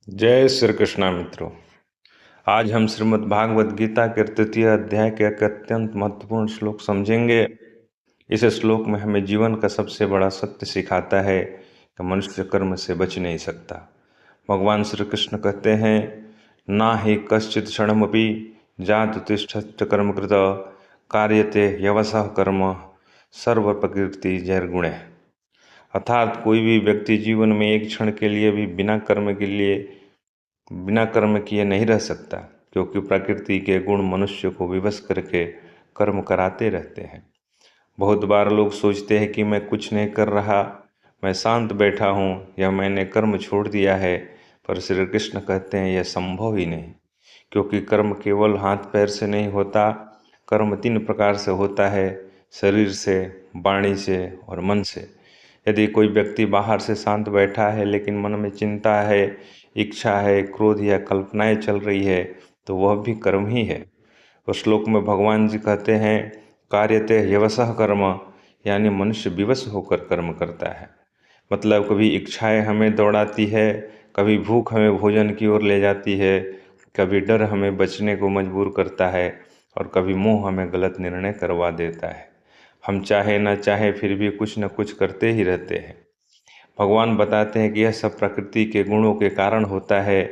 जय श्री कृष्णा मित्रों। आज हम श्रीमद् भागवत गीता के तृतीय अध्याय के एक अत्यंत महत्वपूर्ण श्लोक समझेंगे। इस श्लोक में हमें जीवन का सबसे बड़ा सत्य सिखाता है कि मनुष्य कर्म से बच नहीं सकता। भगवान श्री कृष्ण कहते हैं, ना ही कश्चित् क्षणमपि जातु तिष्ठत् कर्मकृत कार्यते यवसः कर्म सर्व प्रकृति जैर्गुणे। अर्थात कोई भी व्यक्ति जीवन में एक क्षण के लिए भी बिना कर्म किए नहीं रह सकता, क्योंकि प्रकृति के गुण मनुष्य को विवश करके कर्म कराते रहते हैं। बहुत बार लोग सोचते हैं कि मैं कुछ नहीं कर रहा, मैं शांत बैठा हूँ या मैंने कर्म छोड़ दिया है, पर श्री कृष्ण कहते हैं यह संभव ही नहीं, क्योंकि कर्म केवल हाथ पैर से नहीं होता। कर्म 3 प्रकार से होता है, शरीर से, वाणी से और मन से। यदि कोई व्यक्ति बाहर से शांत बैठा है लेकिन मन में चिंता है, इच्छा है, क्रोध या कल्पनाएं चल रही है, तो वह भी कर्म ही है। उस श्लोक में भगवान जी कहते हैं, कार्यते ह्यवसः कर्म, यानी मनुष्य विवश होकर कर्म करता है। मतलब कभी इच्छाएं हमें दौड़ाती है, कभी भूख हमें भोजन की ओर ले जाती है, कभी डर हमें बचने को मजबूर करता है और कभी मोह हमें गलत निर्णय करवा देता है। हम चाहे न चाहे फिर भी कुछ न कुछ करते ही रहते हैं। भगवान बताते हैं कि यह सब प्रकृति के गुणों के कारण होता है।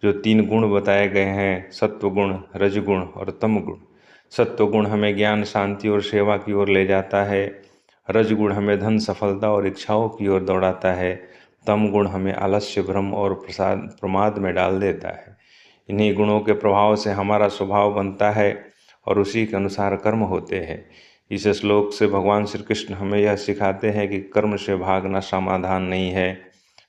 जो 3 गुण बताए गए हैं, सत्व गुण, रजगुण और तम गुण। सत्व गुण हमें ज्ञान, शांति और सेवा की ओर ले जाता है। रजगुण हमें धन, सफलता और इच्छाओं की ओर दौड़ाता है। तम गुण हमें आलस्य, भ्रम और प्रमाद में डाल देता है। इन्हीं गुणों के प्रभाव से हमारा स्वभाव बनता है और उसी के अनुसार कर्म होते हैं। इस श्लोक से भगवान श्री कृष्ण हमें यह सिखाते हैं कि कर्म से भागना समाधान नहीं है।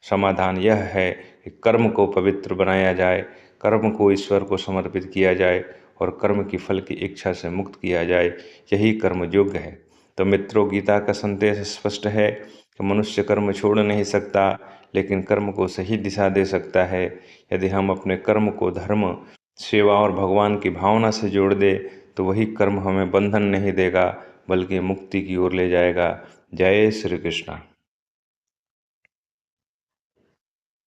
समाधान यह है कि कर्म को पवित्र बनाया जाए, कर्म को ईश्वर को समर्पित किया जाए और कर्म की फल की इच्छा से मुक्त किया जाए। यही कर्म योग्य है। तो मित्रों, गीता का संदेश स्पष्ट है कि मनुष्य कर्म छोड़ नहीं सकता, लेकिन कर्म को सही दिशा दे सकता है। यदि हम अपने कर्म को धर्म, सेवा और भगवान की भावना से जोड़ दे, तो वही कर्म हमें बंधन नहीं देगा, बल्कि मुक्ति की ओर ले जाएगा। जय श्री कृष्ण।